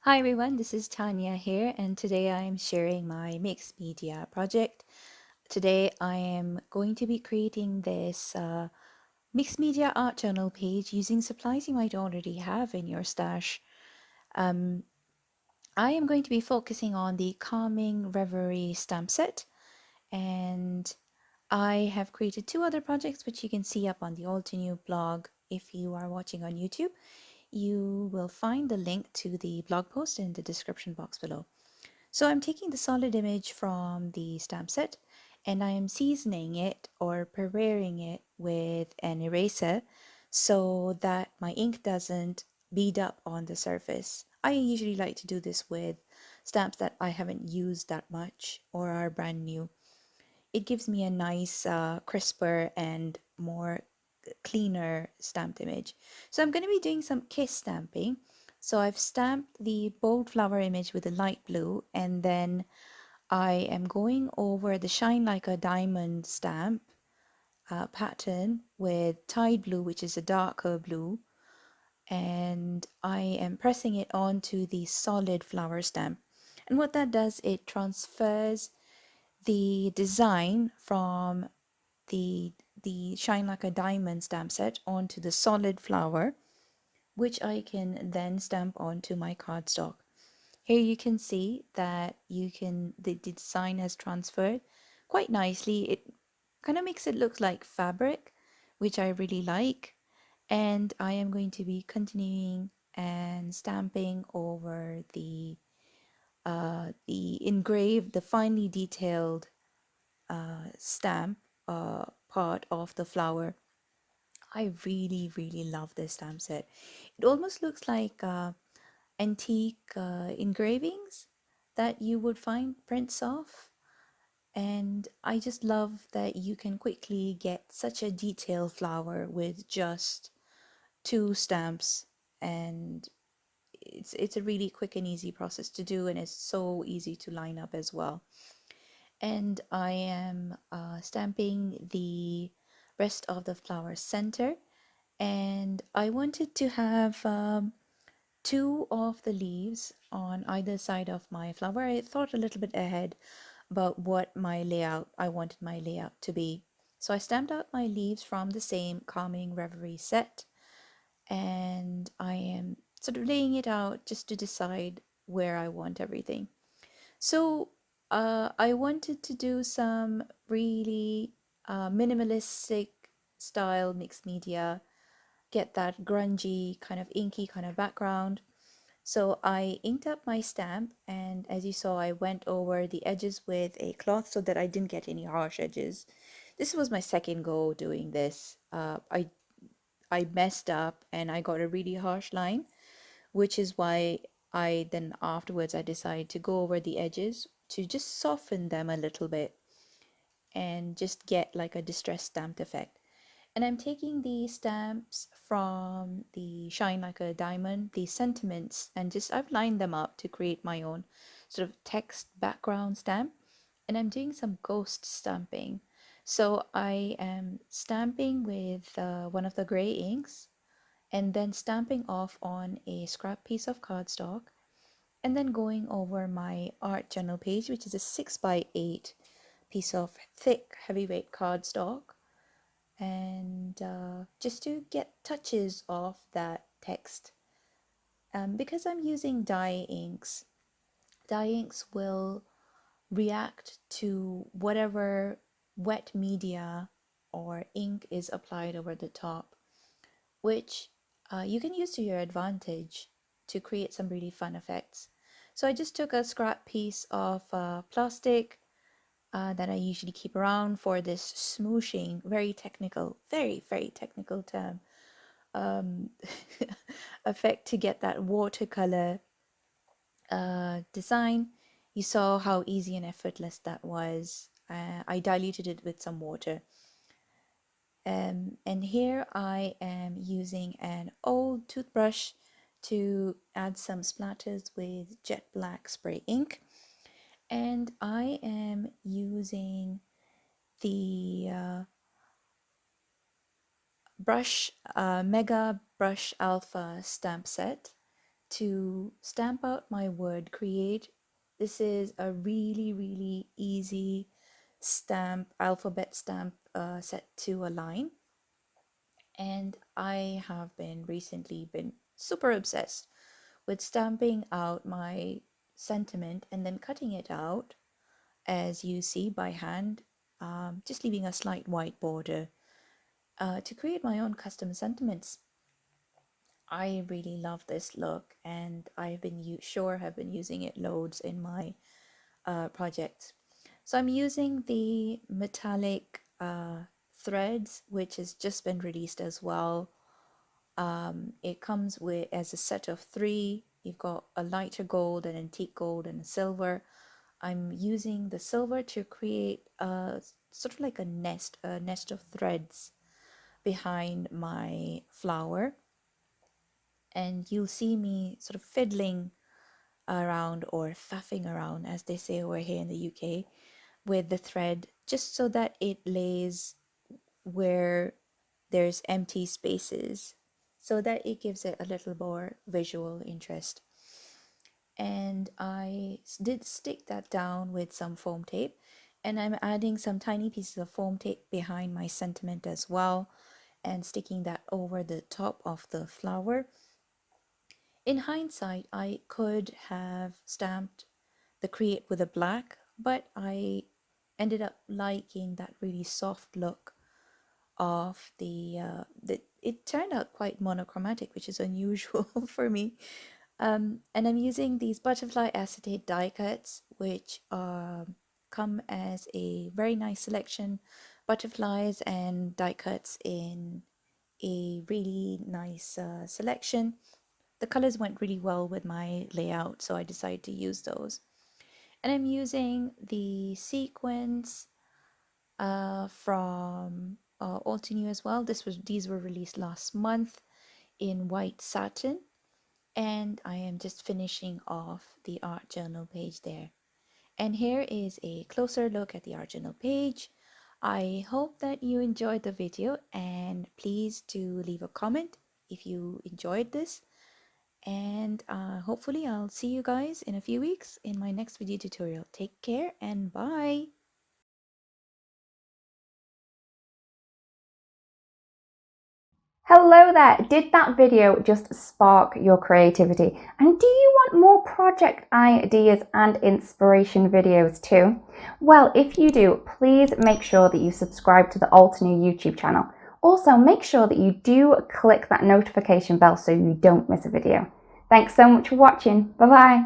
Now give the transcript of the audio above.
Hi everyone, this is Tania here, and today I am sharing my mixed media project. Today I am going to be creating this mixed media art journal page using supplies you might already have in your stash. Um, I am going to be focusing on the Calming Reverie stamp set, and I have created two other projects which you can see up on the Altenew blog. If you are watching on YouTube, you will find the link to the blog post in the description box below. So I'm taking the solid image from the stamp set and I am seasoning it or preparing it with an eraser so that my ink doesn't bead up on the surface. I usually like to do this with stamps that I haven't used that much or are brand new. It gives me a nice, crisper and more cleaner stamped image. So I'm going to be doing some kiss stamping. So I've stamped the bold flower image with a light blue, and then I am going over the shine like a diamond stamp pattern with tide blue, which is a darker blue, and I am pressing it onto the solid flower stamp. And what that does, it transfers the design from the shine like a diamond stamp set onto the solid flower, which I can then stamp onto my cardstock. Here you can see that the design has transferred quite nicely. It kind of makes it look like fabric, which I really like. And I am going to be continuing and stamping over the finely detailed stamp part of the flower. I really, really love this stamp set. It almost looks like antique engravings that you would find prints of. And I just love that you can quickly get such a detailed flower with just two stamps, and it's a really quick and easy process to do, and it's so easy to line up as well. And I am stamping the rest of the flower center, and I wanted to have two of the leaves on either side of my flower. I thought a little bit ahead about what I wanted my layout to be. So I stamped out my leaves from the same Calming Reverie set, and I am sort of laying it out just to decide where I want everything. So I wanted to do some really minimalistic style mixed media, get that grungy kind of inky kind of background. So I inked up my stamp, and as you saw, I went over the edges with a cloth so that I didn't get any harsh edges. This was my second go doing this. I messed up and I got a really harsh line, which is why I then afterwards I decided to go over the edges to just soften them a little bit and just get like a distressed stamped effect. And I'm taking the stamps from the Shine Like a Diamond, the sentiments, and just I've lined them up to create my own sort of text background stamp. And I'm doing some ghost stamping. So I am stamping with one of the gray inks and then stamping off on a scrap piece of cardstock and then going over my art journal page, which is a 6 by 8 piece of thick heavyweight cardstock, and just to get touches of that text. Because I'm using dye inks will react to whatever wet media or ink is applied over the top, which you can use to your advantage to create some really fun effects. So I just took a scrap piece of plastic that I usually keep around for this smooshing, very technical, very, very technical term, um, effect to get that watercolor design. You saw how easy and effortless that was. I diluted it with some water. And here I am using an old toothbrush to add some splatters with jet black spray ink. And I am using the Mega Brush Alpha stamp set to stamp out my word create. This is a really easy alphabet stamp set to align. And I have recently been super obsessed with stamping out my sentiment and then cutting it out, as you see, by hand, just leaving a slight white border to create my own custom sentiments. I really love this look, and I've been have been using it loads in my projects. So I'm using the metallic threads, which has just been released as well. It comes with as a set of 3. You've got a lighter gold, an antique gold, and a silver. I'm using the silver to create a sort of like a nest of threads behind my flower. And you'll see me sort of fiddling around, or faffing around as they say over here in the UK, with the thread, just so that it lays where there's empty spaces, so that it gives it a little more visual interest. And I did stick that down with some foam tape, and I'm adding some tiny pieces of foam tape behind my sentiment as well, and sticking that over the top of the flower. In hindsight, I could have stamped the create with a black, but I ended up liking that really soft look of it turned out quite monochromatic, which is unusual for me. And I'm using these butterfly acetate die cuts, which come as a very nice selection. Butterflies and die cuts in a really nice selection. The colors went really well with my layout, so I decided to use those. And I'm using the Sequins from Altenew as well. These were released last month in white satin, and I am just finishing off the art journal page there. And here is a closer look at the art journal page. I hope that you enjoyed the video, and please do leave a comment if you enjoyed this. And hopefully I'll see you guys in a few weeks in my next video tutorial. Take care and bye! Hello there! Did that video just spark your creativity? And do you want more project ideas and inspiration videos too? Well, if you do, please make sure that you subscribe to the Altenew YouTube channel. Also, make sure that you do click that notification bell so you don't miss a video. Thanks so much for watching. Bye bye!